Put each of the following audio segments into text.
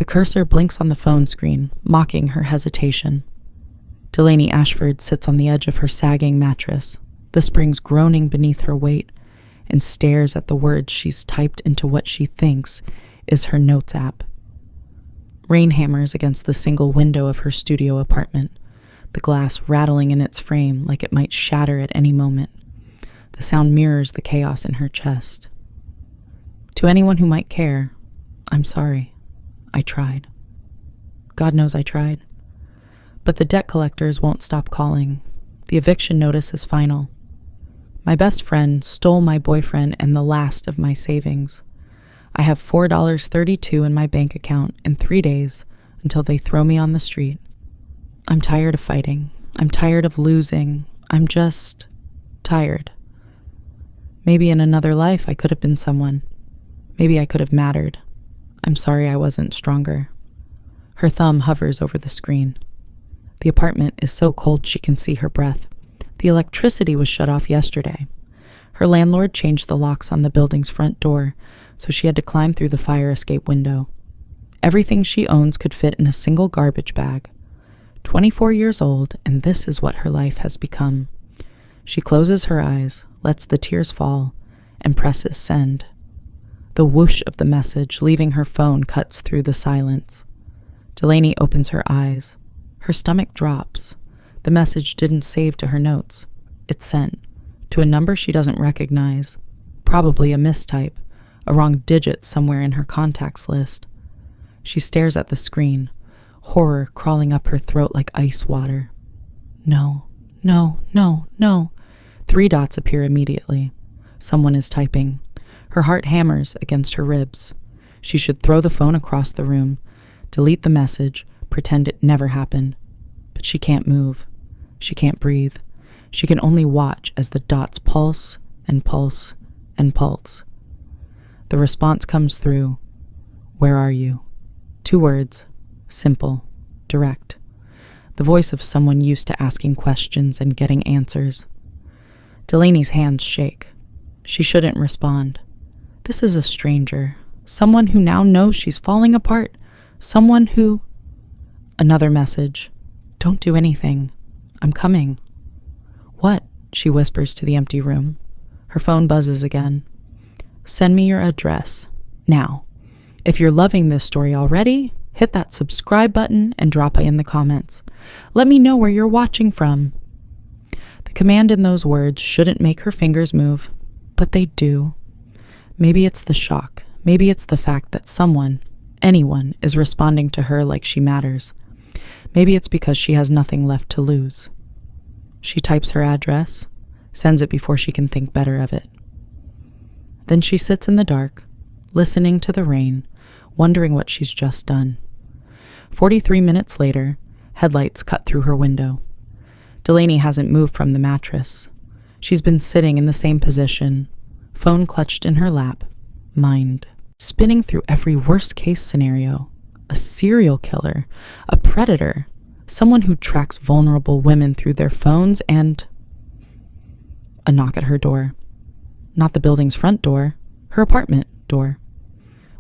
The cursor blinks on the phone screen, mocking her hesitation. Delaney Ashford sits on the edge of her sagging mattress, the springs groaning beneath her weight, and stares at the words she's typed into what she thinks is her notes app. Rain hammers against the single window of her studio apartment, the glass rattling in its frame like it might shatter at any moment. The sound mirrors the chaos in her chest. To anyone who might care, I'm sorry. I tried. God knows I tried. But the debt collectors won't stop calling. The eviction notice is final. My best friend stole my boyfriend and the last of my savings. I have $4.32 in my bank account in 3 days until they throw me on the street. I'm tired of fighting. I'm tired of losing. I'm just tired. Maybe in another life I could have been someone. Maybe I could have mattered. I'm sorry I wasn't stronger. Her thumb hovers over the screen. The apartment is so cold she can see her breath. The electricity was shut off yesterday. Her landlord changed the locks on the building's front door, so she had to climb through the fire escape window. Everything she owns could fit in a single garbage bag. 24 years old, and this is what her life has become. She closes her eyes, lets the tears fall, and presses send. The whoosh of the message leaving her phone cuts through the silence. Delaney opens her eyes. Her stomach drops. The message didn't save to her notes. It's sent to a number she doesn't recognize, probably a mistype, a wrong digit somewhere in her contacts list. She stares at the screen, horror crawling up her throat like ice water. No, no, no, no. 3 dots appear immediately. Someone is typing. Her heart hammers against her ribs. She should throw the phone across the room, delete the message, pretend it never happened. But she can't move. She can't breathe. She can only watch as the dots pulse and pulse and pulse. The response comes through. Where are you? 2 words. Simple. Direct. The voice of someone used to asking questions and getting answers. Delaney's hands shake. She shouldn't respond. This is a stranger. Someone who now knows she's falling apart. Someone who... Another message. Don't do anything. I'm coming. What? She whispers to the empty room. Her phone buzzes again. Send me your address. Now. If you're loving this story already, hit that subscribe button and drop it in the comments. Let me know where you're watching from. The command in those words shouldn't make her fingers move, but they do. Maybe it's the shock. Maybe it's the fact that someone, anyone, is responding to her like she matters. Maybe it's because she has nothing left to lose. She types her address, sends it before she can think better of it. Then she sits in the dark, listening to the rain, wondering what she's just done. 43 minutes later, headlights cut through her window. Delaney hasn't moved from the mattress. She's been sitting in the same position, phone clutched in her lap, mind spinning through every worst-case scenario. A serial killer, a predator, someone who tracks vulnerable women through their phones, and... A knock at her door. Not the building's front door, her apartment door.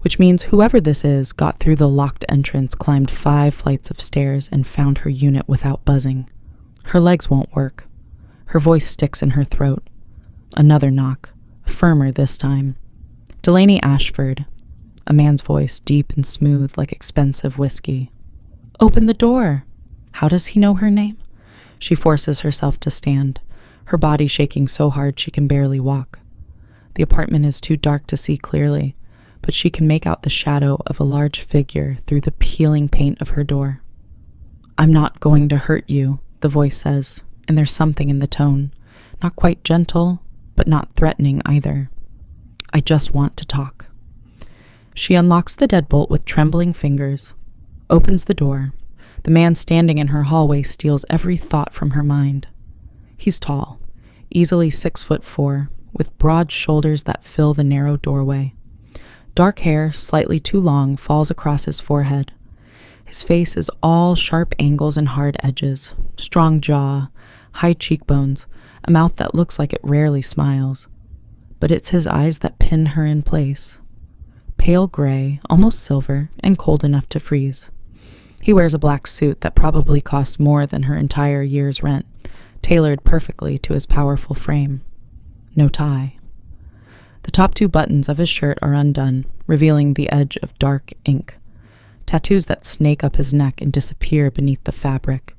Which means whoever this is got through the locked entrance, climbed 5 flights of stairs, and found her unit without buzzing. Her legs won't work. Her voice sticks in her throat. Another knock, firmer this time. Delaney Ashford. A man's voice, deep and smooth like expensive whiskey. Open the door! How does he know her name? She forces herself to stand, her body shaking so hard she can barely walk. The apartment is too dark to see clearly, but she can make out the shadow of a large figure through the peeling paint of her door. I'm not going to hurt you, the voice says, and there's something in the tone. Not quite gentle, but not threatening either. I just want to talk. She unlocks the deadbolt with trembling fingers, opens the door. The man standing in her hallway steals every thought from her mind. He's tall, easily 6'4", with broad shoulders that fill the narrow doorway. Dark hair, slightly too long, falls across his forehead. His face is all sharp angles and hard edges, strong jaw, high cheekbones, a mouth that looks like it rarely smiles. But it's his eyes that pin her in place. pale gray, almost silver, and cold enough to freeze. He wears a black suit that probably costs more than her entire year's rent, tailored perfectly to his powerful frame. No tie. The top 2 buttons of his shirt are undone, revealing the edge of dark ink, tattoos that snake up his neck and disappear beneath the fabric.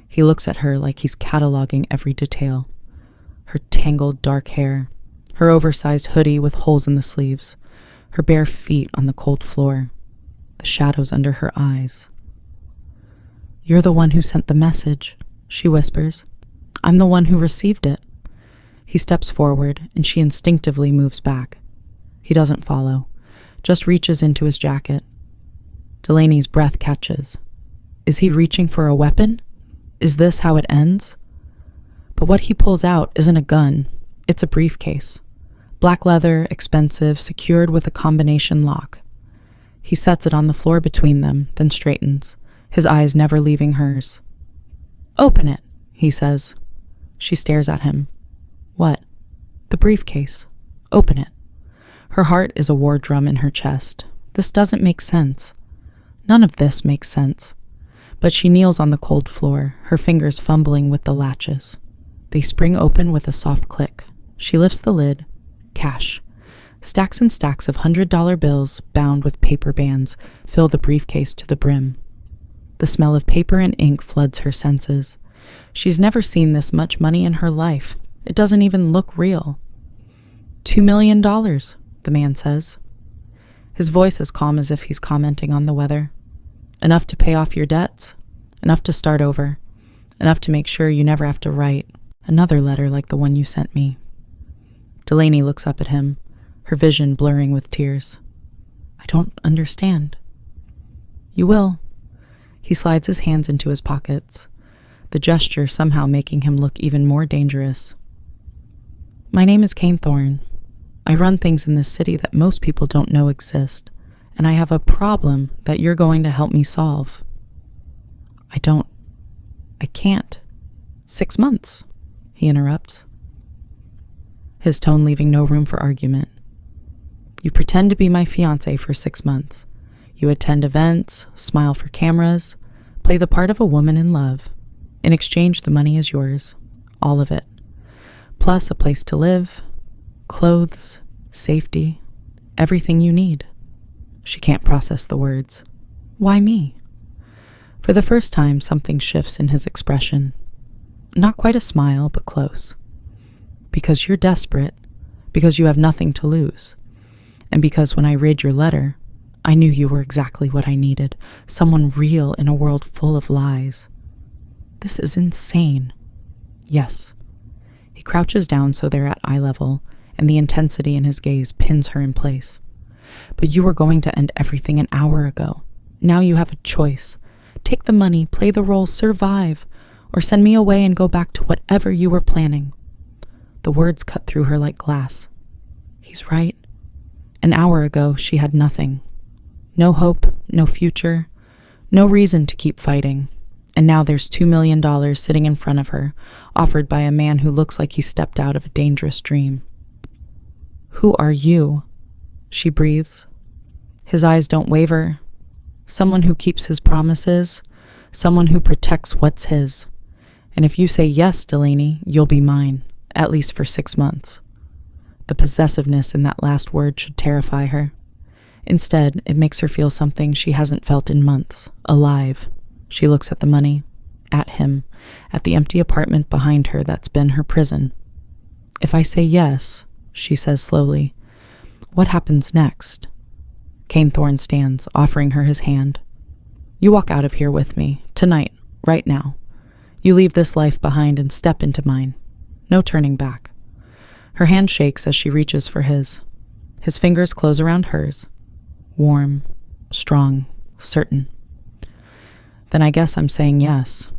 He looks at her like he's cataloging every detail. Her tangled dark hair, her oversized hoodie with holes in the sleeves, her bare feet on the cold floor, the shadows under her eyes. "You're the one who sent the message," she whispers. "I'm the one who received it." He steps forward, and she instinctively moves back. He doesn't follow, just reaches into his jacket. Delaney's breath catches. Is he reaching for a weapon? Is this how it ends? But what he pulls out isn't a gun. It's a briefcase. Black leather, expensive, secured with a combination lock. He sets it on the floor between them, then straightens, his eyes never leaving hers. "Open it," he says. She stares at him. "What?" "The briefcase. Open it." Her heart is a war drum in her chest. This doesn't make sense. None of this makes sense. But she kneels on the cold floor, her fingers fumbling with the latches. They spring open with a soft click. She lifts the lid. Cash. Stacks and stacks of $100 bills, bound with paper bands, fill the briefcase to the brim. The smell of paper and ink floods her senses. She's never seen this much money in her life. It doesn't even look real. $2 million, the man says. His voice is calm as if he's commenting on the weather. Enough to pay off your debts. Enough to start over. Enough to make sure you never have to write another letter like the one you sent me. Delaney looks up at him, her vision blurring with tears. "I don't understand." "You will." He slides his hands into his pockets, the gesture somehow making him look even more dangerous. "My name is Kane Thorne. I run things in this city that most people don't know exist, and I have a problem that you're going to help me solve." I can't. 6 months, he interrupts, his tone leaving no room for argument. "You pretend to be my fiancé for 6 months. You attend events, smile for cameras, play the part of a woman in love. In exchange, the money is yours, all of it. Plus a place to live, clothes, safety, everything you need." She can't process the words. "Why me?" For the first time, something shifts in his expression. Not quite a smile, but close. "Because you're desperate, because you have nothing to lose, and because when I read your letter, I knew you were exactly what I needed, someone real in a world full of lies." "This is insane." "Yes." He crouches down so they're at eye level, and the intensity in his gaze pins her in place. "But you were going to end everything an hour ago. Now you have a choice. Take the money, play the role, survive, or send me away and go back to whatever you were planning." The words cut through her like glass. He's right. An hour ago, she had nothing. No hope, no future, no reason to keep fighting. And now there's $2 million sitting in front of her, offered by a man who looks like he stepped out of a dangerous dream. "Who are you?" she breathes. His eyes don't waver. Someone who keeps his promises, someone who protects what's his. "And if you say yes, Delaney, you'll be mine, at least for 6 months. The possessiveness in that last word should terrify her. Instead, it makes her feel something she hasn't felt in months, alive. She looks at the money, at him, at the empty apartment behind her that's been her prison. "If I say yes," she says slowly, "what happens next?" Kane Thorne stands, offering her his hand. "You walk out of here with me, tonight, right now. You leave this life behind and step into mine. No turning back." Her hand shakes as she reaches for his. His fingers close around hers. Warm, strong, certain. "Then I guess I'm saying yes."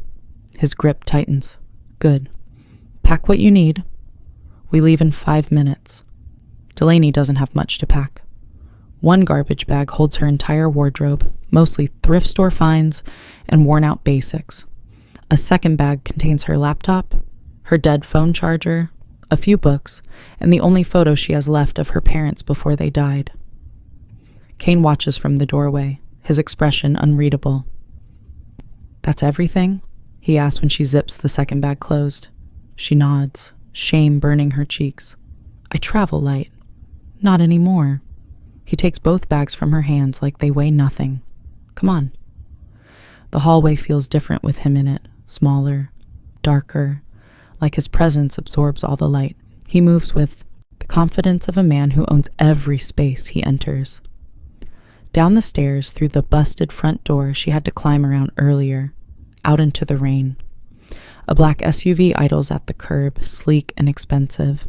His grip tightens. "Good. Pack what you need. We leave in 5 minutes." Delaney doesn't have much to pack. One garbage bag holds her entire wardrobe, mostly thrift store finds and worn-out basics. A second bag contains her laptop, her dead phone charger, a few books, and the only photo she has left of her parents before they died. Kane watches from the doorway, his expression unreadable. "That's everything?" he asks when she zips the second bag closed. She nods, shame burning her cheeks. "I travel light." "Not anymore." He takes both bags from her hands like they weigh nothing. "Come on." The hallway feels different with him in it, smaller, darker, like his presence absorbs all the light. He moves with the confidence of a man who owns every space he enters. Down the stairs, through the busted front door she had to climb around earlier, out into the rain. A black SUV idles at the curb, sleek and expensive.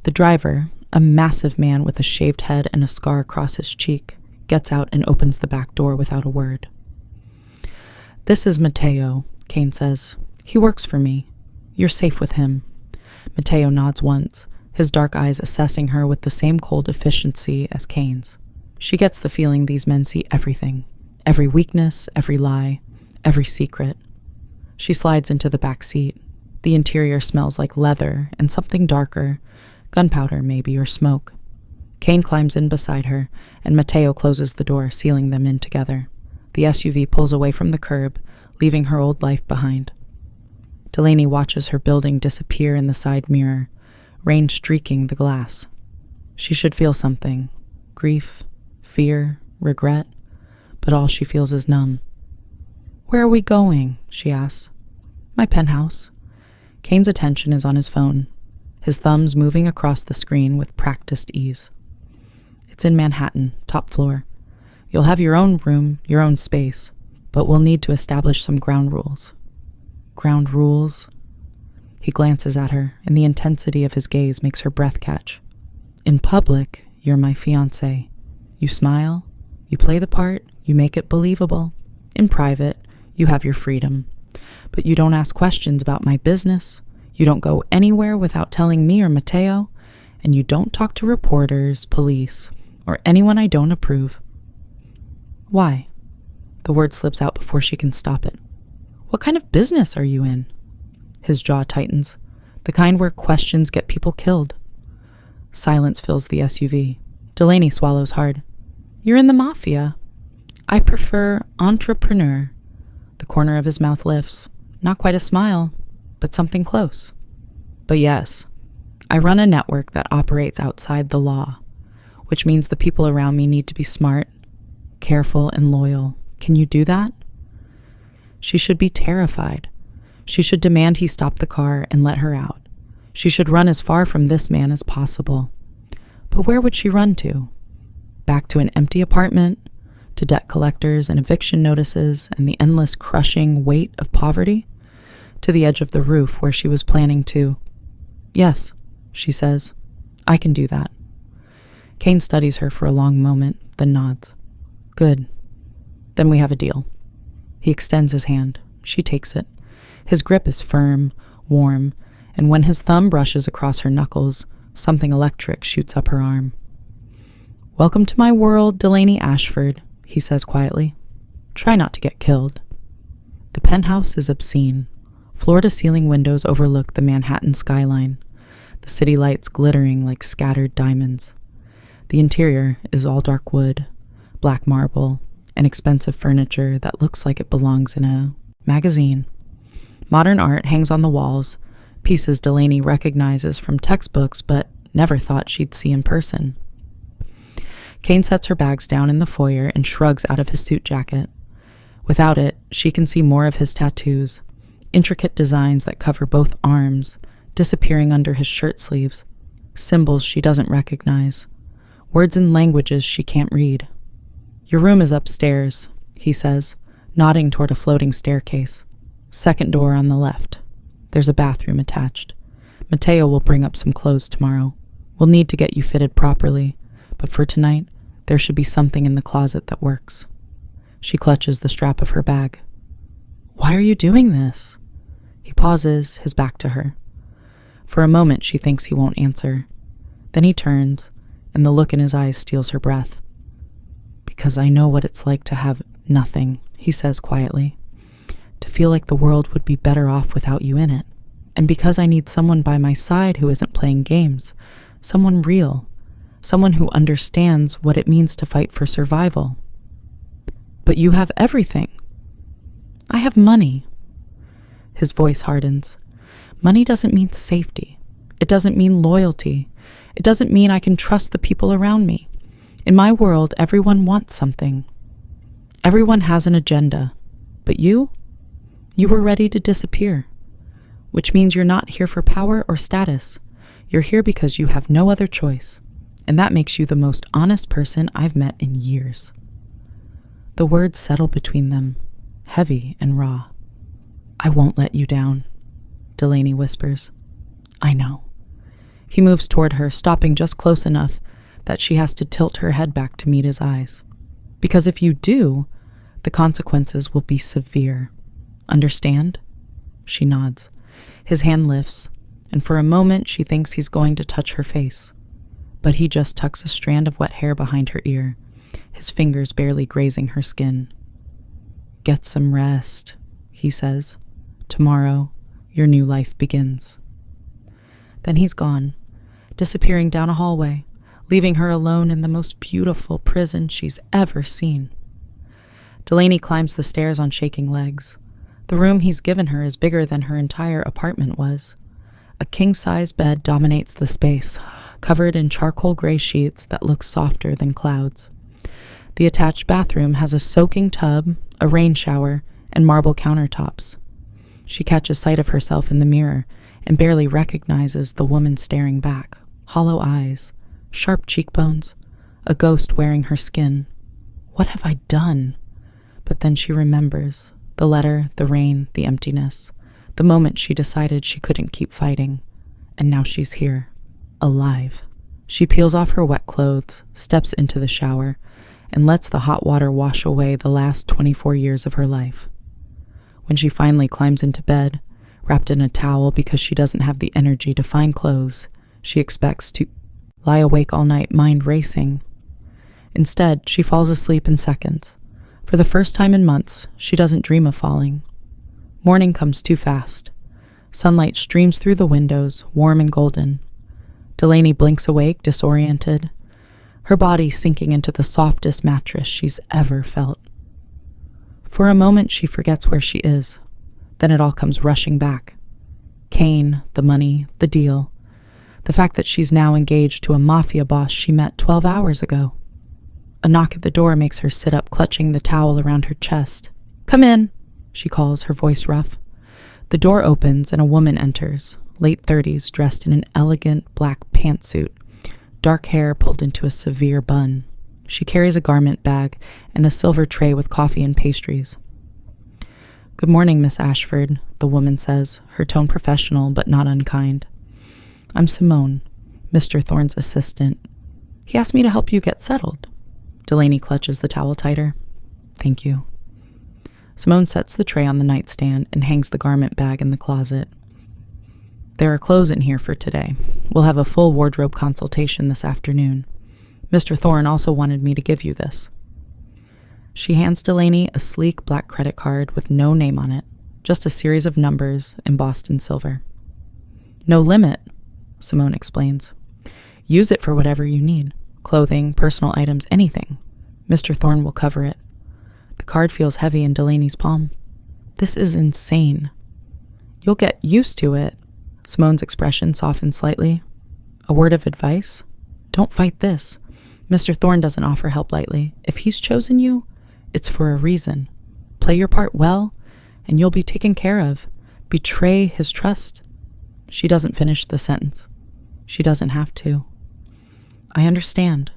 The driver, a massive man with a shaved head and a scar across his cheek, gets out and opens the back door without a word. "This is Matteo," Kane says. "He works for me. You're safe with him." Matteo nods once, his dark eyes assessing her with the same cold efficiency as Kane's. She gets the feeling these men see everything, every weakness, every lie, every secret. She slides into the back seat. The interior smells like leather and something darker, gunpowder maybe, or smoke. Kane climbs in beside her, and Matteo closes the door, sealing them in together. The SUV pulls away from the curb, leaving her old life behind. Delaney watches her building disappear in the side mirror, rain streaking the glass. She should feel something, grief, fear, regret, but all she feels is numb. "Where are we going?" she asks. "My penthouse." Kane's attention is on his phone, his thumbs moving across the screen with practiced ease. "It's in Manhattan, top floor. You'll have your own room, your own space, but we'll need to establish some ground rules." "Ground rules?" He glances at her, and the intensity of his gaze makes her breath catch. "In public, you're my fiancé. You smile, you play the part, you make it believable. In private, you have your freedom. But you don't ask questions about my business, you don't go anywhere without telling me or Matteo, and you don't talk to reporters, police, or anyone I don't approve." "Why?" The word slips out before she can stop it. "What kind of business are you in?" His jaw tightens, the kind where questions get people killed. Silence fills the SUV. Delaney swallows hard. "You're in the Mafia." "I prefer entrepreneur." The corner of his mouth lifts. Not quite a smile, but something close. "But yes, I run a network that operates outside the law, which means the people around me need to be smart, careful, and loyal. Can you do that?" She should be terrified. She should demand he stop the car and let her out. She should run as far from this man as possible. But where would she run to? Back to an empty apartment? To debt collectors and eviction notices and the endless crushing weight of poverty? To the edge of the roof where she was planning to... "Yes," she says. "I can do that." Kane studies her for a long moment, then nods. "Good. Then we have a deal." He extends his hand. She takes it. His grip is firm, warm, and when his thumb brushes across her knuckles, something electric shoots up her arm. "Welcome to my world, Delaney Ashford," he says quietly. "Try not to get killed." The penthouse is obscene. Floor-to-ceiling windows overlook the Manhattan skyline, the city lights glittering like scattered diamonds. The interior is all dark wood, black marble, and expensive furniture that looks like it belongs in a magazine. Modern art hangs on the walls, pieces Delaney recognizes from textbooks but never thought she'd see in person. Kane sets her bags down in the foyer and shrugs out of his suit jacket. Without it, she can see more of his tattoos, intricate designs that cover both arms, disappearing under his shirt sleeves, symbols she doesn't recognize, words in languages she can't read. "Your room is upstairs," he says, nodding toward a floating staircase. "Second door on the left. There's a bathroom attached. Matteo will bring up some clothes tomorrow. We'll need to get you fitted properly, but for tonight, there should be something in the closet that works." She clutches the strap of her bag. "Why are you doing this?" He pauses, his back to her. For a moment, she thinks he won't answer. Then he turns, and the look in his eyes steals her breath. "Because I know what it's like to have nothing," he says quietly. "To feel like the world would be better off without you in it. And because I need someone by my side who isn't playing games, someone real. someone who understands what it means to fight for survival. But you have everything. I have money. His voice hardens. Money doesn't mean safety. It doesn't mean loyalty. It doesn't mean I can trust the people around me. In my world, everyone wants something. Everyone has an agenda. But you were ready to disappear. Which means you're not here for power or status. You're here because you have no other choice. And that makes you the most honest person I've met in years. The words settle between them, heavy and raw. I won't let you down, Delaney whispers. I know. He moves toward her, stopping just close enough that she has to tilt her head back to meet his eyes. Because if you do, the consequences will be severe. Understand? She nods. His hand lifts, and for a moment she thinks he's going to touch her face. But he just tucks a strand of wet hair behind her ear, his fingers barely grazing her skin. Get some rest, he says. Tomorrow, your new life begins. Then he's gone, disappearing down a hallway, leaving her alone in the most beautiful prison she's ever seen. Delaney climbs the stairs on shaking legs. The room he's given her is bigger than her entire apartment was. A king-size bed dominates the space, covered in charcoal gray sheets that look softer than clouds. The attached bathroom has a soaking tub, a rain shower, and marble countertops. She catches sight of herself in the mirror and barely recognizes the woman staring back. Hollow eyes, sharp cheekbones, a ghost wearing her skin. What have I done? But then she remembers. The letter, the rain, the emptiness. The moment she decided she couldn't keep fighting. And now she's here. Alive. She peels off her wet clothes, steps into the shower, and lets the hot water wash away the last 24 years of her life. When she finally climbs into bed, wrapped in a towel because she doesn't have the energy to find clothes, she expects to lie awake all night, mind racing. Instead, she falls asleep in seconds. For the first time in months, she doesn't dream of falling. Morning comes too fast. Sunlight streams through the windows, warm and golden. Delaney blinks awake, disoriented, her body sinking into the softest mattress she's ever felt. For a moment, she forgets where she is. Then it all comes rushing back. Kane, the money, the deal. The fact that she's now engaged to a Mafia boss she met 12 hours ago. A knock at the door makes her sit up, clutching the towel around her chest. Come in, she calls, her voice rough. The door opens and a woman enters, late 30s, dressed in an elegant black pantsuit, dark hair pulled into a severe bun. She carries a garment bag and a silver tray with coffee and pastries. Good morning, Miss Ashford, the woman says, her tone professional but not unkind. I'm Simone, Mr. Thorne's assistant. He asked me to help you get settled. Delaney clutches the towel tighter. Thank you. Simone sets the tray on the nightstand and hangs the garment bag in the closet. There are clothes in here for today. We'll have a full wardrobe consultation this afternoon. Mr. Thorne also wanted me to give you this. She hands Delaney a sleek black credit card with no name on it, just a series of numbers embossed in silver. No limit, Simone explains. Use it for whatever you need. Clothing, personal items, anything. Mr. Thorne will cover it. The card feels heavy in Delaney's palm. This is insane. You'll get used to it. Simone's expression softens slightly. A word of advice? Don't fight this. Mr. Thorne doesn't offer help lightly. If he's chosen you, it's for a reason. Play your part well, and you'll be taken care of. Betray his trust. She doesn't finish the sentence. She doesn't have to. I understand,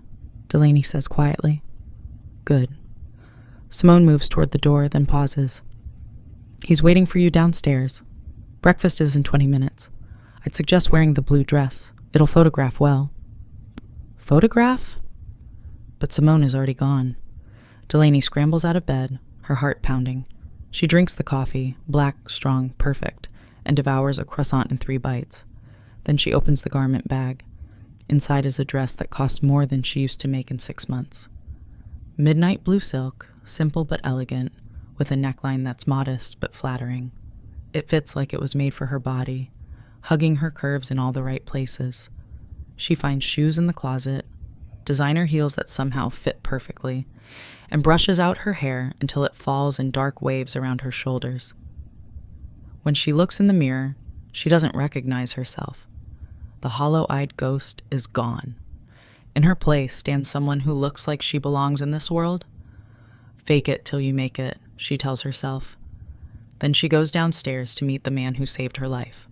Delaney says quietly. Good. Simone moves toward the door, then pauses. He's waiting for you downstairs. Breakfast is in 20 minutes. I'd suggest wearing the blue dress. It'll photograph well. Photograph? But Simone is already gone. Delaney scrambles out of bed, her heart pounding. She drinks the coffee, black, strong, perfect, and devours a croissant in 3 bites. Then she opens the garment bag. Inside is a dress that costs more than she used to make in 6 months. Midnight blue silk, simple but elegant, with a neckline that's modest but flattering. It fits like it was made for her body, hugging her curves in all the right places. She finds shoes in the closet, designer heels that somehow fit perfectly, and brushes out her hair until it falls in dark waves around her shoulders. When she looks in the mirror, she doesn't recognize herself. The hollow-eyed ghost is gone. In her place stands someone who looks like she belongs in this world. Fake it till you make it, she tells herself. Then she goes downstairs to meet the man who saved her life.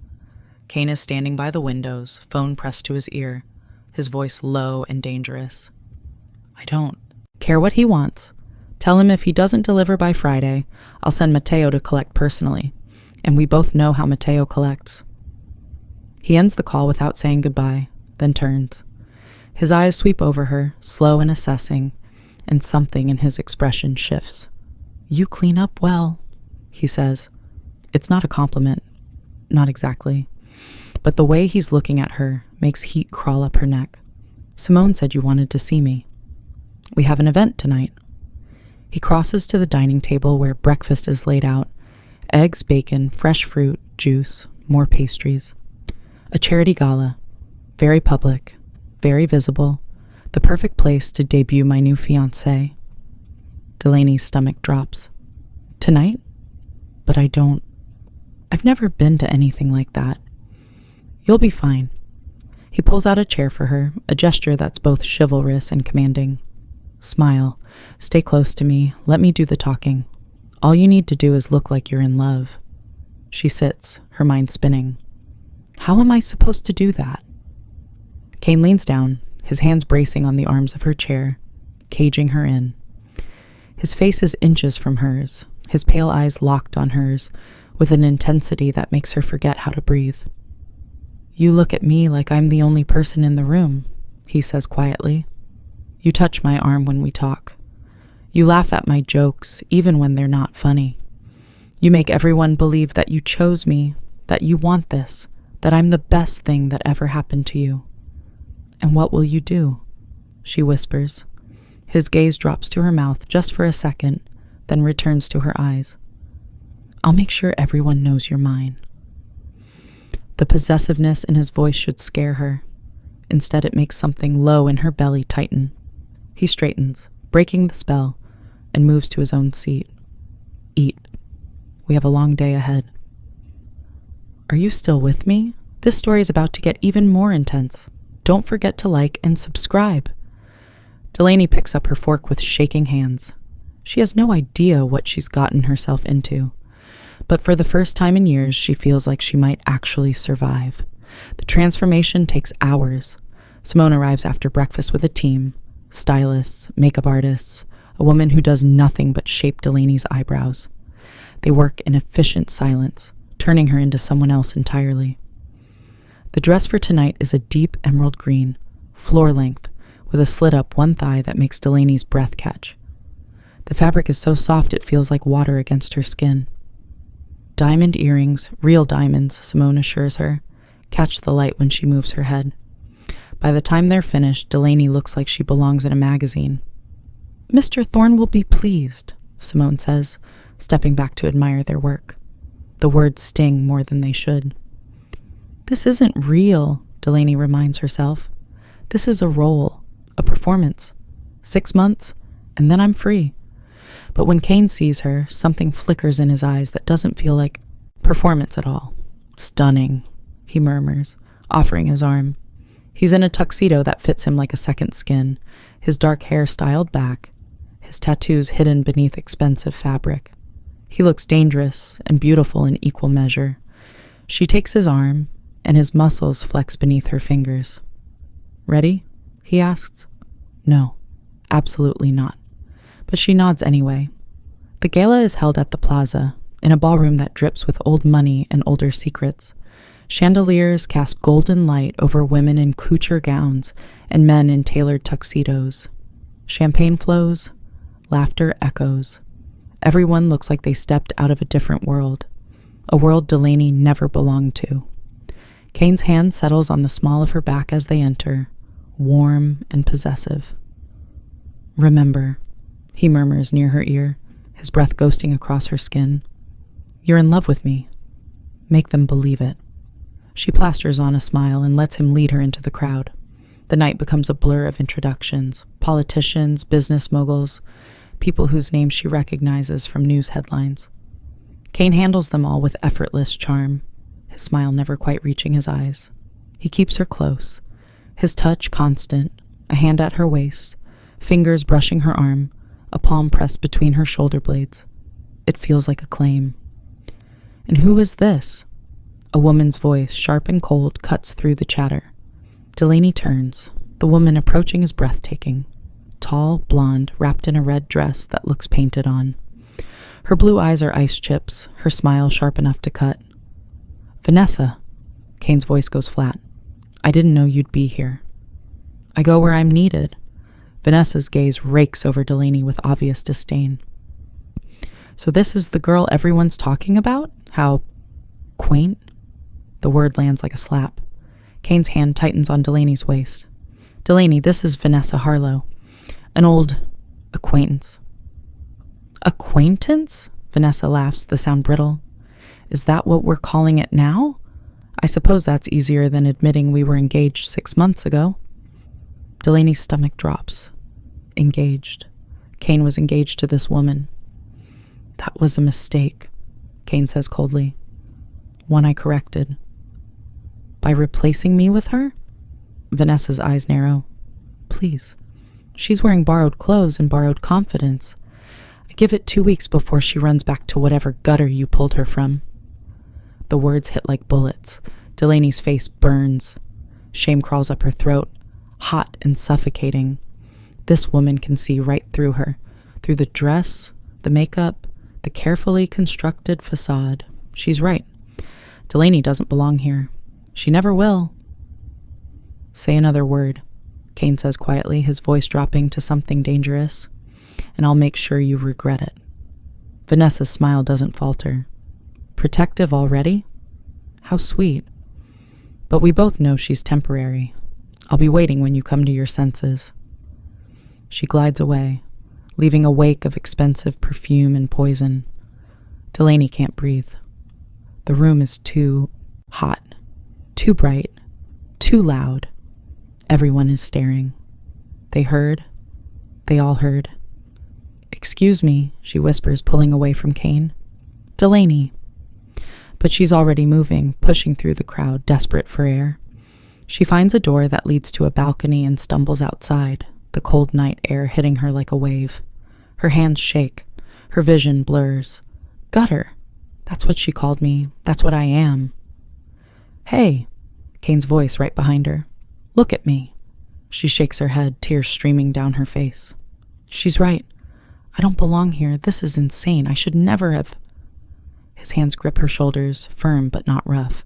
Kane is standing by the windows, phone pressed to his ear, his voice low and dangerous. I don't care what he wants. Tell him if he doesn't deliver by Friday, I'll send Mateo to collect personally. And we both know how Mateo collects. He ends the call without saying goodbye, then turns. His eyes sweep over her, slow and assessing, and something in his expression shifts. You clean up well, he says. It's not a compliment. Not exactly. But the way he's looking at her makes heat crawl up her neck. Simone said you wanted to see me. We have an event tonight. He crosses to the dining table where breakfast is laid out. Eggs, bacon, fresh fruit, juice, more pastries. A charity gala. Very public, very visible. The perfect place to debut my new fiancé. Delaney's stomach drops. Tonight? But I've never been to anything like that. You'll be fine. He pulls out a chair for her, a gesture that's both chivalrous and commanding. Smile. Stay close to me. Let me do the talking. All you need to do is look like you're in love. She sits, her mind spinning. How am I supposed to do that? Kane leans down, his hands bracing on the arms of her chair, caging her in. His face is inches from hers, his pale eyes locked on hers, with an intensity that makes her forget how to breathe. You look at me like I'm the only person in the room, he says quietly. You touch my arm when we talk. You laugh at my jokes, even when they're not funny. You make everyone believe that you chose me, that you want this, that I'm the best thing that ever happened to you. And what will you do? She whispers. His gaze drops to her mouth just for a second, then returns to her eyes. I'll make sure everyone knows you're mine. The possessiveness in his voice should scare her. Instead, it makes something low in her belly tighten. He straightens, breaking the spell, and moves to his own seat. Eat. We have a long day ahead. Are you still with me? This story is about to get even more intense. Don't forget to like and subscribe. Delaney picks up her fork with shaking hands. She has no idea what she's gotten herself into. But for the first time in years, she feels like she might actually survive. The transformation takes hours. Simone arrives after breakfast with a team. Stylists, makeup artists, a woman who does nothing but shape Delaney's eyebrows. They work in efficient silence, turning her into someone else entirely. The dress for tonight is a deep emerald green, floor length, with a slit up one thigh that makes Delaney's breath catch. The fabric is so soft it feels like water against her skin. Diamond earrings, real diamonds, Simone assures her, catch the light when she moves her head. By the time they're finished, Delaney looks like she belongs in a magazine. Mr. Thorne will be pleased, Simone says, stepping back to admire their work. The words sting more than they should. This isn't real, Delaney reminds herself. This is a role, a performance. 6 months, and then I'm free. But when Kane sees her, something flickers in his eyes that doesn't feel like performance at all. Stunning, he murmurs, offering his arm. He's in a tuxedo that fits him like a second skin, his dark hair styled back, his tattoos hidden beneath expensive fabric. He looks dangerous and beautiful in equal measure. She takes his arm, and his muscles flex beneath her fingers. Ready? He asks. No, absolutely not. But she nods anyway. The gala is held at the plaza, in a ballroom that drips with old money and older secrets. Chandeliers cast golden light over women in couture gowns and men in tailored tuxedos. Champagne flows, laughter echoes. Everyone looks like they stepped out of a different world, a world Delaney never belonged to. Kane's hand settles on the small of her back as they enter, warm and possessive. Remember, he murmurs near her ear, his breath ghosting across her skin. You're in love with me. Make them believe it. She plasters on a smile and lets him lead her into the crowd. The night becomes a blur of introductions, politicians, business moguls, people whose names she recognizes from news headlines. Kane handles them all with effortless charm, his smile never quite reaching his eyes. He keeps her close, his touch constant, a hand at her waist, fingers brushing her arm, a palm pressed between her shoulder blades. It feels like a claim. And who is this? A woman's voice, sharp and cold, cuts through the chatter. Delaney turns. The woman approaching is breathtaking. Tall, blonde, wrapped in a red dress that looks painted on. Her blue eyes are ice chips, her smile sharp enough to cut. Vanessa. Kane's voice goes flat. I didn't know you'd be here. I go where I'm needed. Vanessa's gaze rakes over Delaney with obvious disdain. So this is the girl everyone's talking about? How quaint? The word lands like a slap. Kane's hand tightens on Delaney's waist. Delaney, this is Vanessa Harlow. An old acquaintance. Acquaintance? Vanessa laughs, the sound brittle. Is that what we're calling it now? I suppose that's easier than admitting we were engaged 6 months ago. Delaney's stomach drops. Engaged. Kane was engaged to this woman. That was a mistake, Kane says coldly. One I corrected. By replacing me with her? Vanessa's eyes narrow. Please. She's wearing borrowed clothes and borrowed confidence. I give it 2 weeks before she runs back to whatever gutter you pulled her from. The words hit like bullets. Delaney's face burns. Shame crawls up her throat, hot and suffocating. This woman can see right through her, through the dress, the makeup, the carefully constructed facade. She's right. Delaney doesn't belong here. She never will. Say another word, Kane says quietly, his voice dropping to something dangerous, and I'll make sure you regret it. Vanessa's smile doesn't falter. Protective already? How sweet. But we both know she's temporary. I'll be waiting when you come to your senses. She glides away, leaving a wake of expensive perfume and poison. Delaney can't breathe. The room is too hot, too bright, too loud. Everyone is staring. They heard. They all heard. Excuse me, she whispers, pulling away from Kane. Delaney. But she's already moving, pushing through the crowd, desperate for air. She finds a door that leads to a balcony and stumbles outside, the cold night air hitting her like a wave. Her hands shake. Her vision blurs. Gutter. That's what she called me. That's what I am. Hey, Kane's voice right behind her. Look at me. She shakes her head, tears streaming down her face. She's right. I don't belong here. This is insane. I should never have. His hands grip her shoulders, firm but not rough,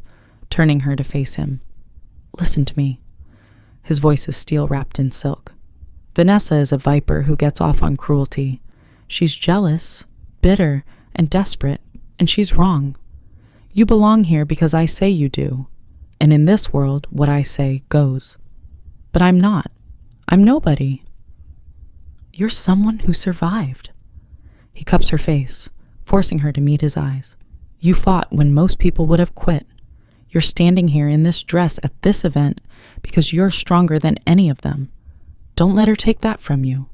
turning her to face him. Listen to me. His voice is steel wrapped in silk. Vanessa is a viper who gets off on cruelty. She's jealous, bitter, and desperate, and she's wrong. You belong here because I say you do. And in this world, what I say goes. But I'm not. I'm nobody. You're someone who survived. He cups her face, forcing her to meet his eyes. You fought when most people would have quit. You're standing here in this dress at this event because you're stronger than any of them. Don't let her take that from you.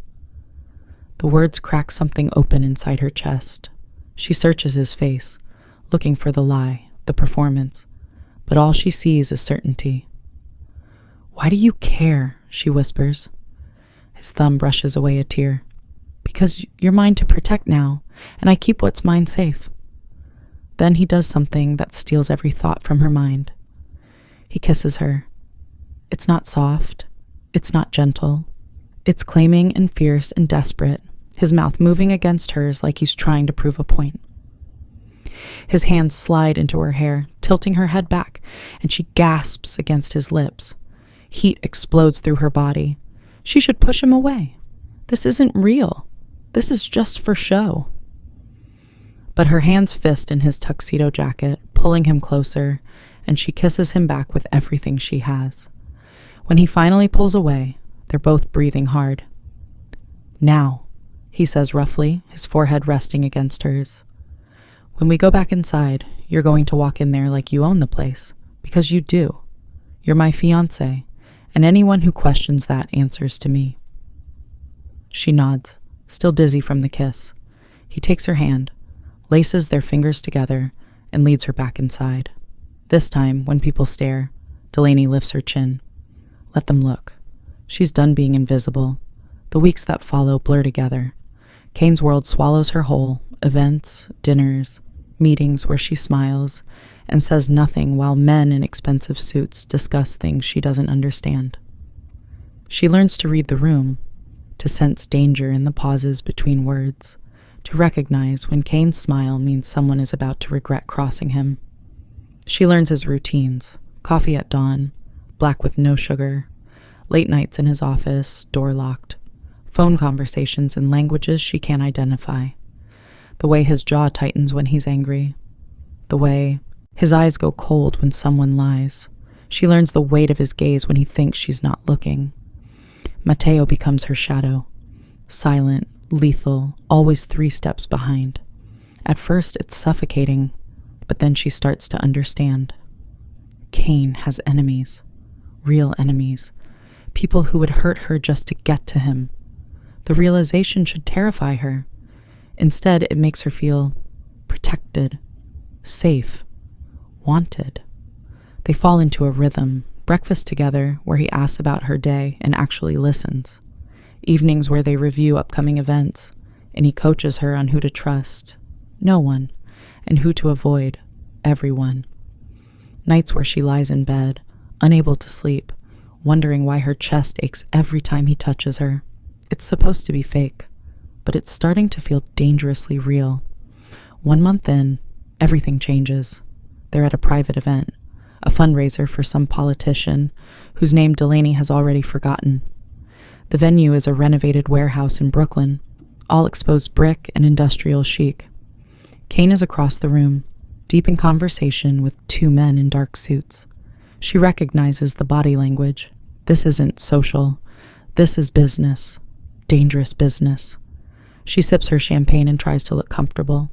The words crack something open inside her chest. She searches his face, looking for the lie, the performance, but all she sees is certainty. Why do you care? She whispers. His thumb brushes away a tear. Because you're mine to protect now, and I keep what's mine safe. Then he does something that steals every thought from her mind. He kisses her. It's not soft. It's not gentle. It's claiming and fierce and desperate, his mouth moving against hers like he's trying to prove a point. His hands slide into her hair, tilting her head back, and she gasps against his lips. Heat explodes through her body. She should push him away. This isn't real. This is just for show. But her hands fist in his tuxedo jacket, pulling him closer, and she kisses him back with everything she has. When he finally pulls away, they're both breathing hard. Now, he says roughly, his forehead resting against hers. When we go back inside, you're going to walk in there like you own the place, because you do. You're my fiancé, and anyone who questions that answers to me." She nods, still dizzy from the kiss. He takes her hand, laces their fingers together, and leads her back inside. This time, when people stare, Delaney lifts her chin. Let them look. She's done being invisible. The weeks that follow blur together. Kane's world swallows her whole. Events, dinners, meetings where she smiles and says nothing while men in expensive suits discuss things she doesn't understand. She learns to read the room, to sense danger in the pauses between words, to recognize when Kane's smile means someone is about to regret crossing him. She learns his routines: coffee at dawn, black with no sugar, late nights in his office, door locked, phone conversations in languages she can't identify, the way his jaw tightens when he's angry, the way his eyes go cold when someone lies. She learns the weight of his gaze when he thinks she's not looking. Mateo becomes her shadow, silent, lethal, always 3 steps behind. At first, it's suffocating, but then she starts to understand. Kane has enemies, real enemies, people who would hurt her just to get to him. The realization should terrify her. Instead, it makes her feel protected, safe, wanted. They fall into a rhythm, breakfast together where he asks about her day and actually listens, evenings where they review upcoming events, and he coaches her on who to trust, no one, and who to avoid, everyone. Nights where she lies in bed, unable to sleep, wondering why her chest aches every time he touches her. It's supposed to be fake, but it's starting to feel dangerously real. 1 month in, everything changes. They're at a private event, a fundraiser for some politician whose name Delaney has already forgotten. The venue is a renovated warehouse in Brooklyn, all exposed brick and industrial chic. Kane is across the room, deep in conversation with 2 men in dark suits. She recognizes the body language. This isn't social. This is business. Dangerous business. She sips her champagne and tries to look comfortable.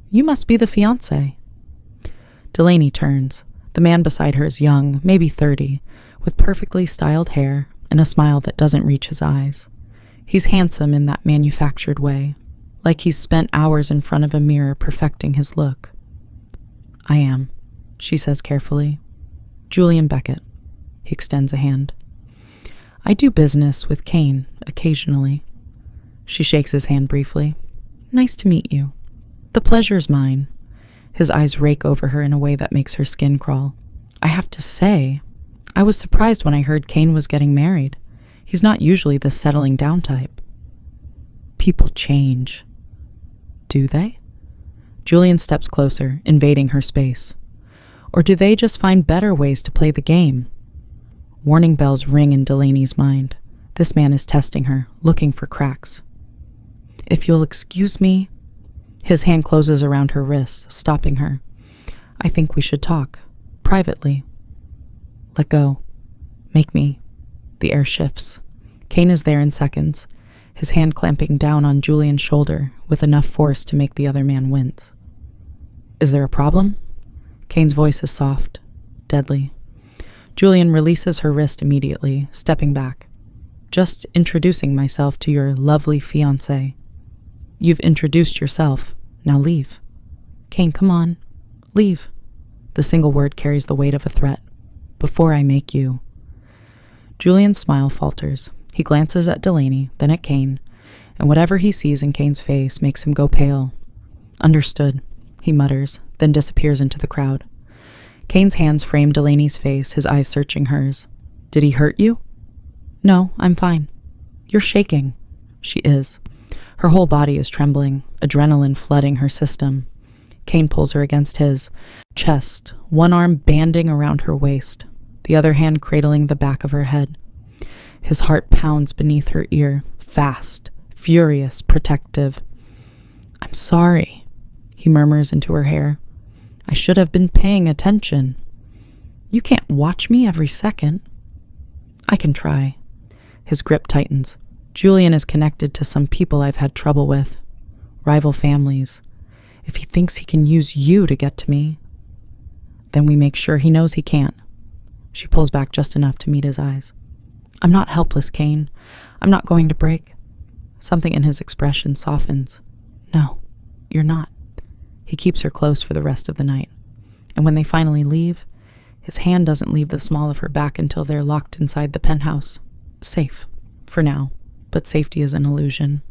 "You must be the fiancé." Delaney turns. The man beside her is young, maybe 30, with perfectly styled hair and a smile that doesn't reach his eyes. He's handsome in that manufactured way, like he's spent hours in front of a mirror perfecting his look. "I am," she says carefully. "Julian Beckett." He extends a hand. "I do business with Kane occasionally." She shakes his hand briefly. "Nice to meet you." "The pleasure's mine." His eyes rake over her in a way that makes her skin crawl. "I have to say, I was surprised when I heard Kane was getting married. He's not usually the settling down type." "People change." "Do they?" Julian steps closer, invading her space. "Or do they just find better ways to play the game?" Warning bells ring in Delaney's mind. This man is testing her, looking for cracks. "If you'll excuse me..." His hand closes around her wrist, stopping her. "I think we should talk. Privately." "Let go. Make me." The air shifts. Kane is there in seconds, his hand clamping down on Julian's shoulder with enough force to make the other man wince. "Is there a problem?" Kane's voice is soft, deadly. Julian releases her wrist immediately, stepping back. "Just introducing myself to your lovely fiancé." "You've introduced yourself. Now leave." "Kane, come on. Leave." The single word carries the weight of a threat. "Before I make you." Julian's smile falters. He glances at Delaney, then at Kane, and whatever he sees in Kane's face makes him go pale. "Understood," he mutters, then disappears into the crowd. Kane's hands frame Delaney's face, his eyes searching hers. "Did he hurt you?" "No, I'm fine." "You're shaking." She is. Her whole body is trembling, adrenaline flooding her system. Kane pulls her against his chest, one arm banding around her waist, the other hand cradling the back of her head. His heart pounds beneath her ear, fast, furious, protective. "I'm sorry," he murmurs into her hair. "I should have been paying attention." "You can't watch me every second." "I can try." His grip tightens. "Julian is connected to some people I've had trouble with. Rival families. If he thinks he can use you to get to me, then we make sure he knows he can't." She pulls back just enough to meet his eyes. I'm not helpless, Kane. I'm not going to break. Something in his expression softens. No, you're not. He keeps her close for the rest of the night. And when they finally leave, his hand doesn't leave the small of her back until they're locked inside the penthouse. Safe, for now, but safety is an illusion.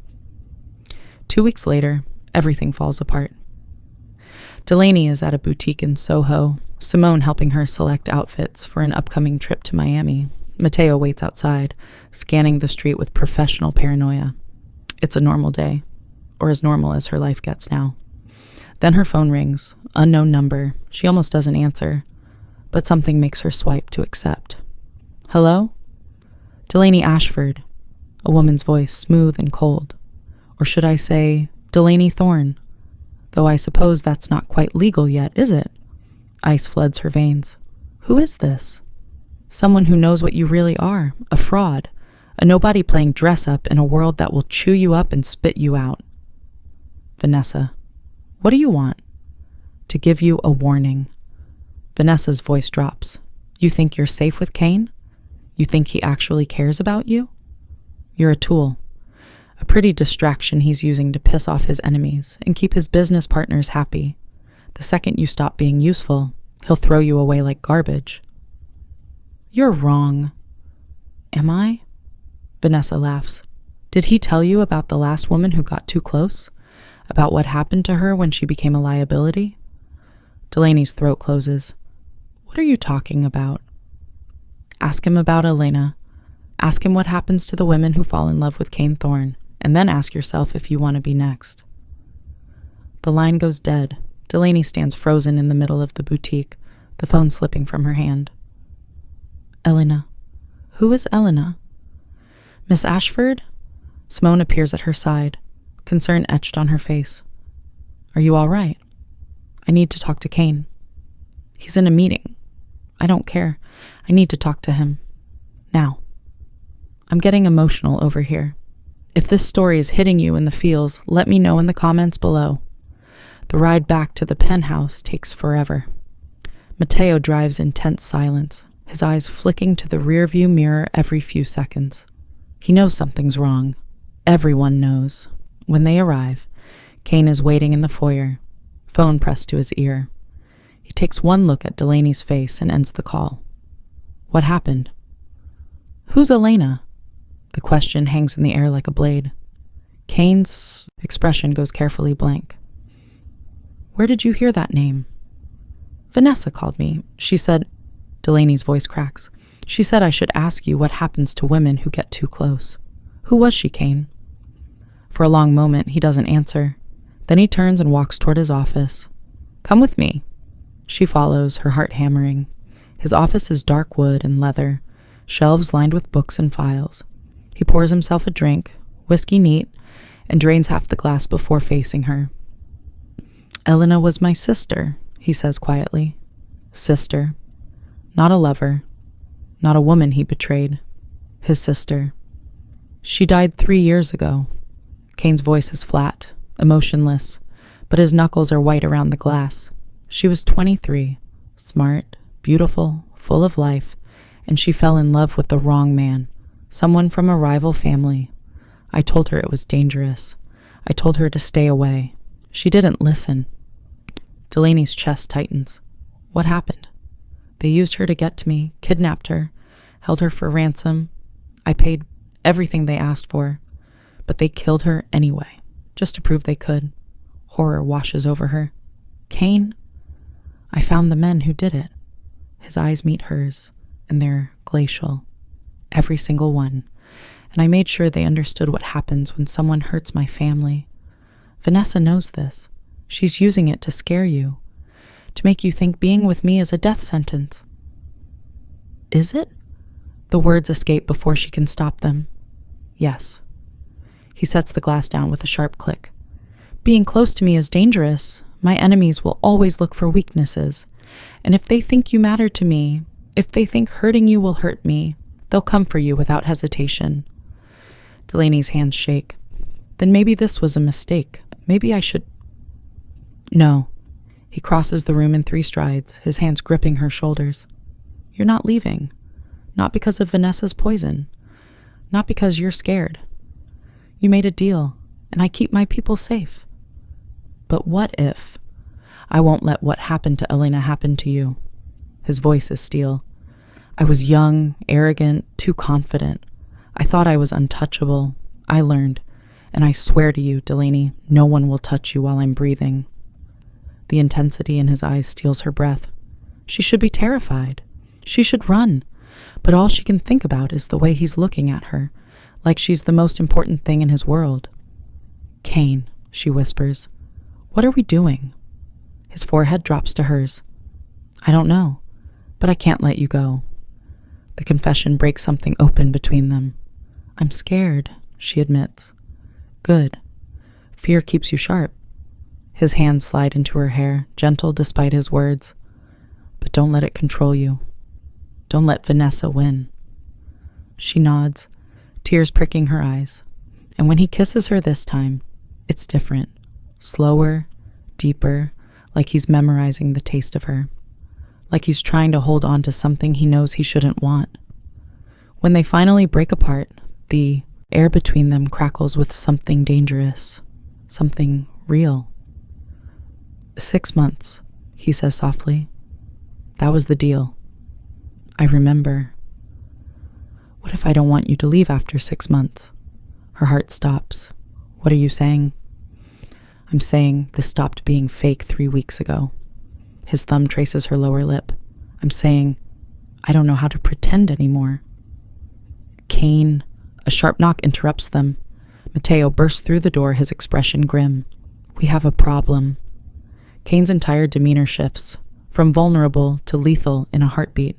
2 weeks later, everything falls apart. Delaney is at a boutique in Soho, Simone helping her select outfits for an upcoming trip to Miami. Mateo waits outside, scanning the street with professional paranoia. It's a normal day, or as normal as her life gets now. Then her phone rings, unknown number. She almost doesn't answer, but something makes her swipe to accept. Hello? Delaney Ashford, a woman's voice, smooth and cold. Or should I say, Delaney Thorne? Though I suppose that's not quite legal yet, is it? Ice floods her veins. Who is this? Someone who knows what you really are, a fraud, a nobody playing dress-up in a world that will chew you up and spit you out. Vanessa. What do you want? To give you a warning. Vanessa's voice drops. You think you're safe with Kane? You think he actually cares about you? You're a tool. A pretty distraction he's using to piss off his enemies and keep his business partners happy. The second you stop being useful, he'll throw you away like garbage. You're wrong. Am I? Vanessa laughs. Did he tell you about the last woman who got too close? About what happened to her when she became a liability? Delaney's throat closes. What are you talking about? Ask him about Elena. Ask him what happens to the women who fall in love with Kane Thorne, and then ask yourself if you want to be next. The line goes dead. Delaney stands frozen in the middle of the boutique, the phone slipping from her hand. Elena. Who is Elena? Miss Ashford? Simone appears at her side, concern etched on her face. Are you all right? I need to talk to Kane. He's in a meeting. I don't care. I need to talk to him. Now. I'm getting emotional over here. If this story is hitting you in the feels, let me know in the comments below. The ride back to the penthouse takes forever. Mateo drives in tense silence, his eyes flicking to the rearview mirror every few seconds. He knows something's wrong. Everyone knows. When they arrive, Kane is waiting in the foyer, phone pressed to his ear. He takes one look at Delaney's face and ends the call. What happened? Who's Elena? The question hangs in the air like a blade. Kane's expression goes carefully blank. Where did you hear that name? Vanessa called me. She said, Delaney's voice cracks. She said I should ask you what happens to women who get too close. Who was she, Kane? For a long moment, he doesn't answer. Then he turns and walks toward his office. Come with me. She follows, her heart hammering. His office is dark wood and leather, shelves lined with books and files. He pours himself a drink, whiskey neat, and drains half the glass before facing her. Elena was my sister, he says quietly. Sister. Not a lover. Not a woman he betrayed. His sister. She died 3 years ago. Kane's voice is flat, emotionless, but his knuckles are white around the glass. She was 23, smart, beautiful, full of life, and she fell in love with the wrong man, someone from a rival family. I told her it was dangerous. I told her to stay away. She didn't listen. Delaney's chest tightens. What happened? They used her to get to me, kidnapped her, held her for ransom. I paid everything they asked for, but they killed her anyway, just to prove they could. Horror washes over her. Kane? I found the men who did it. His eyes meet hers, and they're glacial. Every single one. And I made sure they understood what happens when someone hurts my family. Vanessa knows this. She's using it to scare you, to make you think being with me is a death sentence. Is it? The words escape before she can stop them. Yes. He sets the glass down with a sharp click. Being close to me is dangerous. My enemies will always look for weaknesses. And if they think you matter to me, if they think hurting you will hurt me, they'll come for you without hesitation. Delaney's hands shake. Then maybe this was a mistake. Maybe I should... No. He crosses the room in 3 strides, his hands gripping her shoulders. You're not leaving. Not because of Vanessa's poison. not because you're scared. You made a deal, and I keep my people safe. But what if? I won't let what happened to Elena happen to you. His voice is steel. I was young, arrogant, too confident. I thought I was untouchable. I learned. And I swear to you, Delaney, no one will touch you while I'm breathing. The intensity in his eyes steals her breath. She should be terrified. She should run. But all she can think about is the way he's looking at her, like she's the most important thing in his world. Kane, she whispers, what are we doing? His forehead drops to hers. I don't know, but I can't let you go. The confession breaks something open between them. I'm scared, she admits. Good. Fear keeps you sharp. His hands slide into her hair, gentle despite his words. But don't let it control you. Don't let Vanessa win. She nods, tears pricking her eyes. And when he kisses her this time, it's different. Slower, deeper, like he's memorizing the taste of her. Like he's trying to hold on to something he knows he shouldn't want. When they finally break apart, the air between them crackles with something dangerous, something real. 6 months, he says softly. That was the deal. I remember. What if I don't want you to leave after 6 months? Her heart stops. What are you saying? I'm saying this stopped being fake 3 weeks ago. His thumb traces her lower lip. I'm saying I don't know how to pretend anymore. Kane. A sharp knock interrupts them. Mateo bursts through the door, his expression grim. We have a problem. Kane's entire demeanor shifts, from vulnerable to lethal in a heartbeat.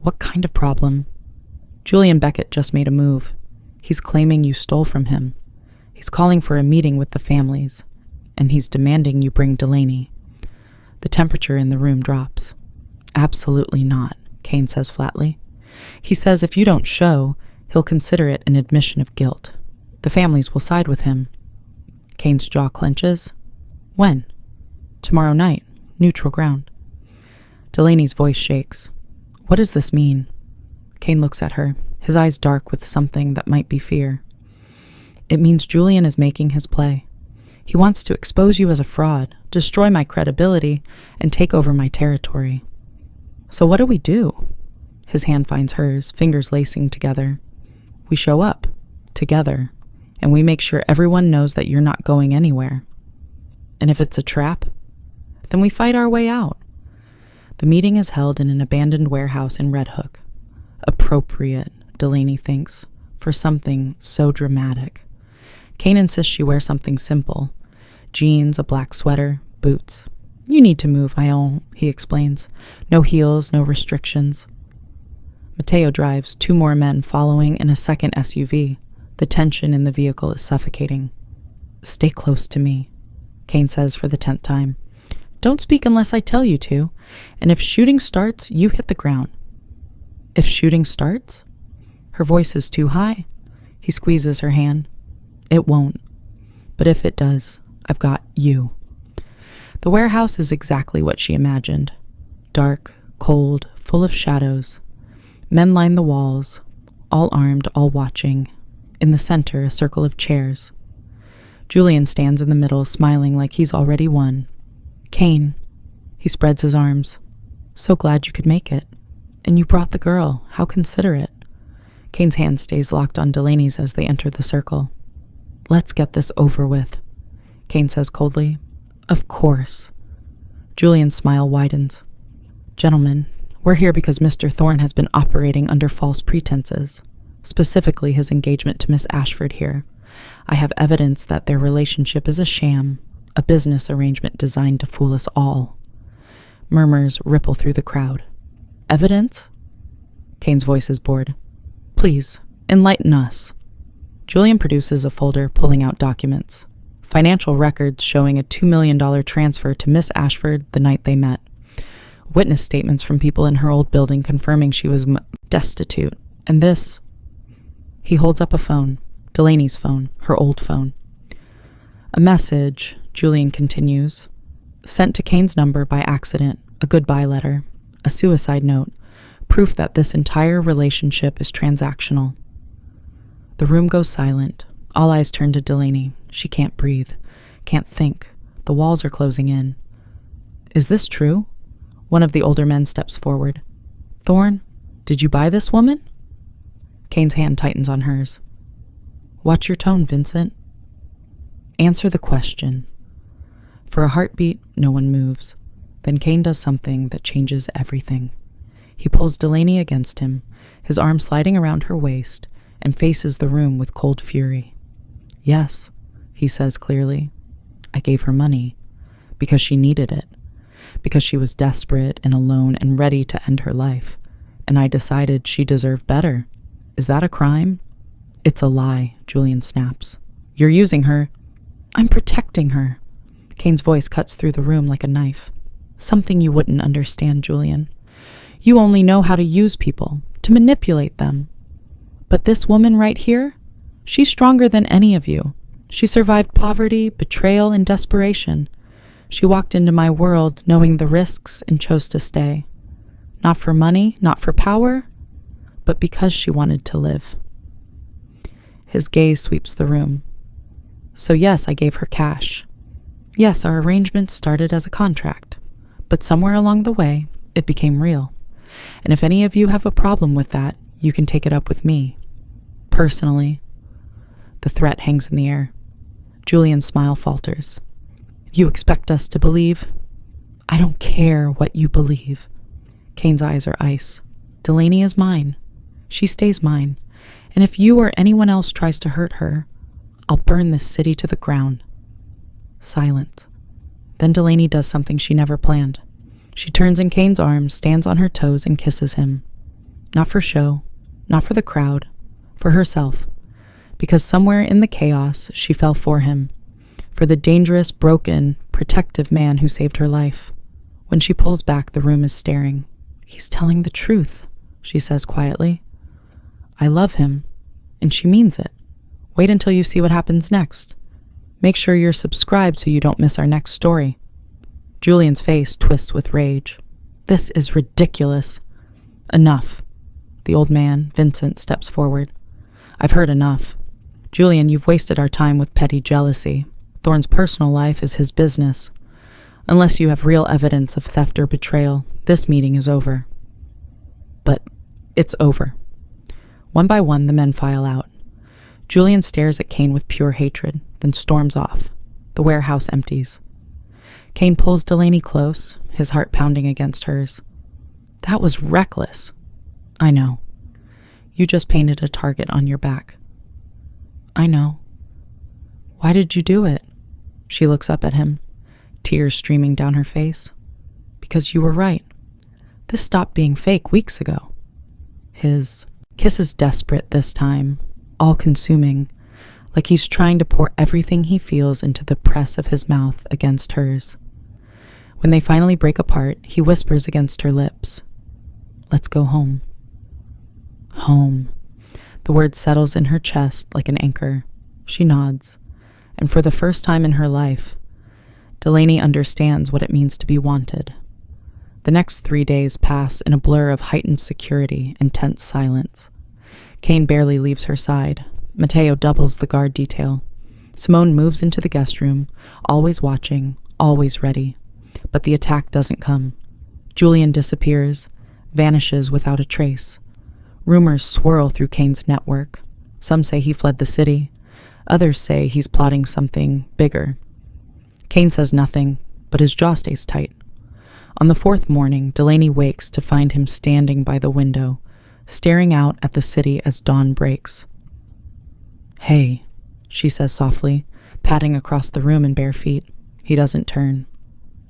What kind of problem? Julian Beckett just made a move. He's claiming you stole from him. He's calling for a meeting with the families, and he's demanding you bring Delaney. The temperature in the room drops. Absolutely not, Kane says flatly. He says if you don't show, he'll consider it an admission of guilt. The families will side with him. Kane's jaw clenches. When? Tomorrow night. Neutral ground. Delaney's voice shakes. What does this mean? Kane looks at her, his eyes dark with something that might be fear. It means Julian is making his play. He wants to expose you as a fraud, destroy my credibility, and take over my territory. So what do we do? His hand finds hers, fingers lacing together. We show up, together, and we make sure everyone knows that you're not going anywhere. And if it's a trap, then we fight our way out. The meeting is held in an abandoned warehouse in Red Hook. Appropriate, Delaney thinks, for something so dramatic. Kane insists she wear something simple. Jeans, a black sweater, boots. You need to move, Ion, he explains. No heels, no restrictions. Mateo drives, 2 more men following in a second SUV. The tension in the vehicle is suffocating. Stay close to me, Kane says for the 10th time. Don't speak unless I tell you to, and if shooting starts, you hit the ground. If shooting starts? Her voice is too high. He squeezes her hand. It won't. But if it does, I've got you. The warehouse is exactly what she imagined. Dark, cold, full of shadows. Men line the walls, all armed, all watching. In the center, a circle of chairs. Julian stands in the middle, smiling like he's already won. Kane. He spreads his arms. So glad you could make it. And you brought the girl. How considerate. Kane's hand stays locked on Delaney's as they enter the circle. Let's get this over with, Kane says coldly. Of course. Julian's smile widens. Gentlemen, we're here because Mr. Thorne has been operating under false pretenses, specifically his engagement to Miss Ashford here. I have evidence that their relationship is a sham, a business arrangement designed to fool us all. Murmurs ripple through the crowd. Evidence? Kane's voice is bored. Please, enlighten us. Julian produces a folder, pulling out documents. Financial records showing a $2 million transfer to Miss Ashford the night they met. Witness statements from people in her old building confirming she was destitute. And this... He holds up a phone. Delaney's phone, her old phone. A message, Julian continues, sent to Kane's number by accident, a goodbye letter, a suicide note, proof that this entire relationship is transactional. The room goes silent. All eyes turn to Delaney. She can't breathe, can't think. The walls are closing in. Is this true? One of the older men steps forward. Thorne, did you buy this woman? Kane's hand tightens on hers. Watch your tone, Vincent. Answer the question. For a heartbeat, no one moves. Then Kane does something that changes everything. He pulls Delaney against him, his arm sliding around her waist, and faces the room with cold fury. Yes, he says clearly. I gave her money because she needed it, because she was desperate and alone and ready to end her life, and I decided she deserved better. Is that a crime? It's a lie, Julian snaps. You're using her. I'm protecting her. Kane's voice cuts through the room like a knife. Something you wouldn't understand, Julian. You only know how to use people, to manipulate them. But this woman right here, she's stronger than any of you. She survived poverty, betrayal, and desperation. She walked into my world knowing the risks and chose to stay. Not for money, not for power, but because she wanted to live. His gaze sweeps the room. So yes, I gave her cash. Yes, our arrangement started as a contract, but somewhere along the way, it became real. And if any of you have a problem with that, you can take it up with me. Personally. The threat hangs in the air. Julian's smile falters. You expect us to believe? I don't care what you believe. Kane's eyes are ice. Delaney is mine. She stays mine. And if you or anyone else tries to hurt her, I'll burn this city to the ground. Silence. Then Delaney does something she never planned. She turns in Kane's arms, stands on her toes, and kisses him. Not for show, not for the crowd, for herself. Because somewhere in the chaos, she fell for him. For the dangerous, broken, protective man who saved her life. When she pulls back, the room is staring. He's telling the truth, she says quietly. I love him, and she means it. Wait until you see what happens next. Make sure you're subscribed so you don't miss our next story. Julian's face twists with rage. This is ridiculous. Enough. The old man, Vincent, steps forward. I've heard enough. Julian, you've wasted our time with petty jealousy. Thorne's personal life is his business. Unless you have real evidence of theft or betrayal, this meeting is over. But it's over. One by one, the men file out. Julian stares at Kane with pure hatred, then storms off. The warehouse empties. Kane pulls Delaney close, his heart pounding against hers. That was reckless. I know. You just painted a target on your back. I know. Why did you do it? She looks up at him, tears streaming down her face. Because you were right. This stopped being fake weeks ago. His kiss is desperate this time, all-consuming, like he's trying to pour everything he feels into the press of his mouth against hers. When they finally break apart, he whispers against her lips, Let's go home. Home. The word settles in her chest like an anchor. She nods, and for the first time in her life, Delaney understands what it means to be wanted. The next 3 days pass in a blur of heightened security and tense silence. Kane barely leaves her side. Mateo doubles the guard detail. Simone moves into the guest room, always watching, always ready. But the attack doesn't come. Julian disappears, vanishes without a trace. Rumors swirl through Kane's network. Some say he fled the city. Others say he's plotting something bigger. Kane says nothing, but his jaw stays tight. On the 4th morning, Delaney wakes to find him standing by the window, staring out at the city as dawn breaks. Hey, she says softly, patting across the room in bare feet. He doesn't turn.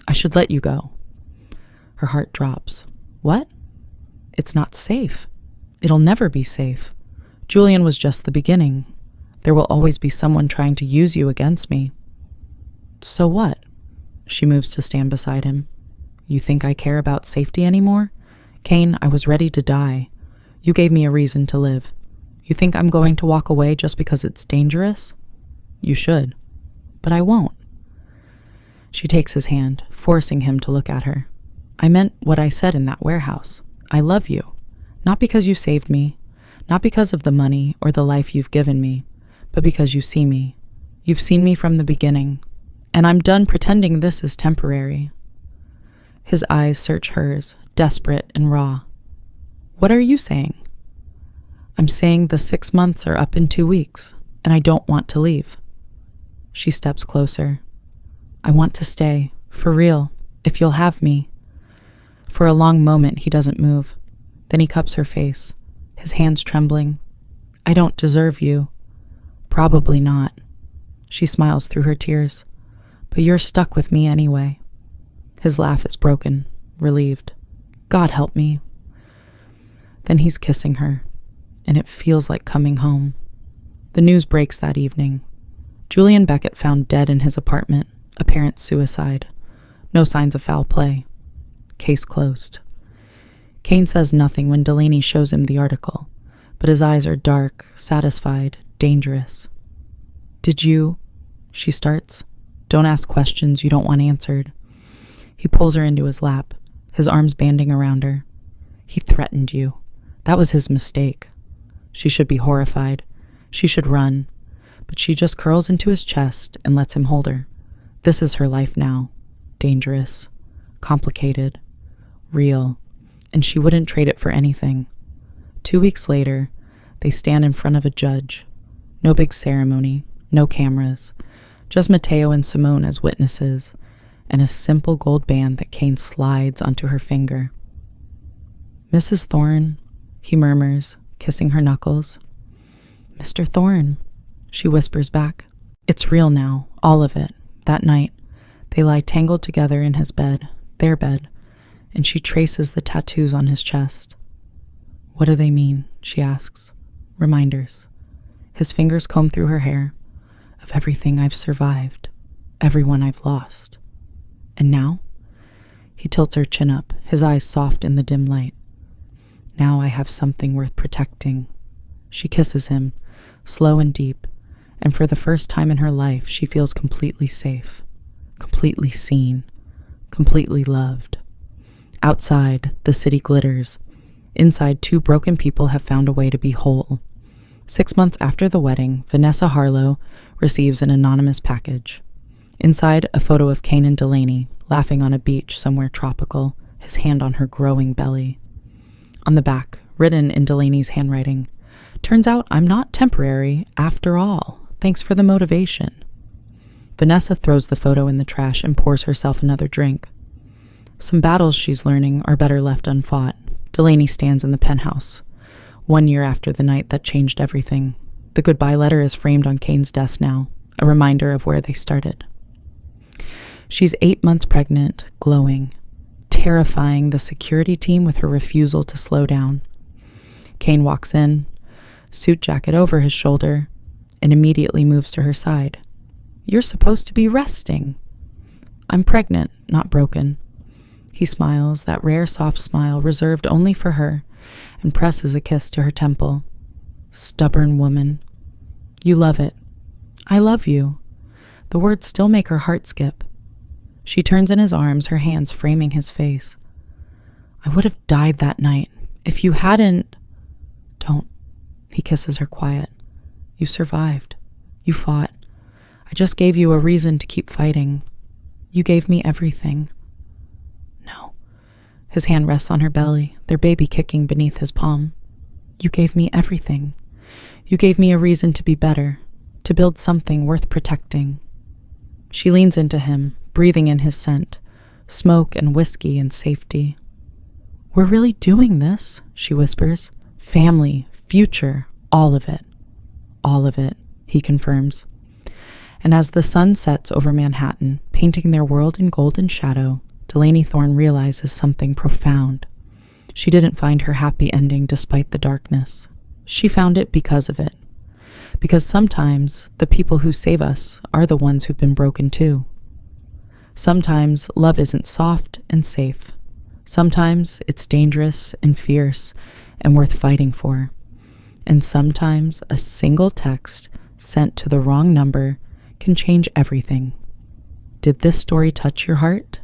I should let you go. Her heart drops. What? It's not safe. It'll never be safe. Julian was just the beginning. There will always be someone trying to use you against me. So what? She moves to stand beside him. You think I care about safety anymore? Kane, I was ready to die. You gave me a reason to live. You think I'm going to walk away just because it's dangerous? You should. But I won't. She takes his hand, forcing him to look at her. I meant what I said in that warehouse. I love you. Not because you saved me. Not because of the money or the life you've given me, but because you see me. You've seen me from the beginning, and I'm done pretending this is temporary. His eyes search hers, desperate and raw. What are you saying? I'm saying the 6 months are up in 2 weeks, and I don't want to leave. She steps closer. I want to stay, for real, if you'll have me. For a long moment, he doesn't move. Then he cups her face, his hands trembling. I don't deserve you. Probably not. She smiles through her tears. But you're stuck with me anyway. His laugh is broken, relieved. God help me. Then he's kissing her, and it feels like coming home. The news breaks that evening. Julian Beckett found dead in his apartment, apparent suicide. No signs of foul play. Case closed. Kane says nothing when Delaney shows him the article, but his eyes are dark, satisfied, dangerous. Did you? She starts. Don't ask questions you don't want answered. He pulls her into his lap, his arms banding around her. He threatened you. That was his mistake. She should be horrified. She should run. But she just curls into his chest and lets him hold her. This is her life now. Dangerous. Complicated. Real. And she wouldn't trade it for anything. 2 weeks later, they stand in front of a judge. No big ceremony. No cameras. Just Mateo and Simone as witnesses, and a simple gold band that Kane slides onto her finger. Mrs. Thorne, he murmurs, kissing her knuckles. Mr. Thorne, she whispers back. It's real now, all of it. That night, they lie tangled together in his bed, their bed, and she traces the tattoos on his chest. What do they mean? She asks. Reminders. His fingers comb through her hair. Of everything I've survived, everyone I've lost. And now? He tilts her chin up, his eyes soft in the dim light. Now I have something worth protecting. She kisses him, slow and deep, and for the first time in her life, she feels completely safe, completely seen, completely loved. Outside, the city glitters. Inside, 2 broken people have found a way to be whole. 6 months after the wedding, Vanessa Harlow receives an anonymous package. Inside, a photo of Kane and Delaney, laughing on a beach somewhere tropical, his hand on her growing belly. On the back, written in Delaney's handwriting, turns out I'm not temporary after all. Thanks for the motivation. Vanessa throws the photo in the trash and pours herself another drink. Some battles she's learning are better left unfought. Delaney stands in the penthouse, 1 year after the night that changed everything. The goodbye letter is framed on Kane's desk now, a reminder of where they started. She's 8 months pregnant, glowing, terrifying the security team with her refusal to slow down. Kane walks in, suit jacket over his shoulder, and immediately moves to her side. You're supposed to be resting. I'm pregnant, not broken. He smiles, that rare soft smile reserved only for her, and presses a kiss to her temple. Stubborn woman. You love it. I love you. The words still make her heart skip. She turns in his arms, her hands framing his face. I would have died that night if you hadn't... Don't. He kisses her quiet. You survived. You fought. I just gave you a reason to keep fighting. You gave me everything. No. His hand rests on her belly, their baby kicking beneath his palm. You gave me everything. You gave me a reason to be better, to build something worth protecting. She leans into him, breathing in his scent, smoke and whiskey and safety. We're really doing this, she whispers. Family, future, all of it. All of it, he confirms. And as the sun sets over Manhattan, painting their world in golden shadow, Delaney Thorne realizes something profound. She didn't find her happy ending despite the darkness. She found it because of it. Because sometimes the people who save us are the ones who've been broken too. Sometimes love isn't soft and safe. Sometimes it's dangerous and fierce and worth fighting for. And sometimes a single text sent to the wrong number can change everything. Did this story touch your heart?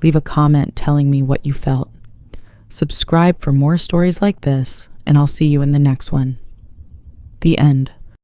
Leave a comment telling me what you felt. Subscribe for more stories like this and I'll see you in the next one. The end.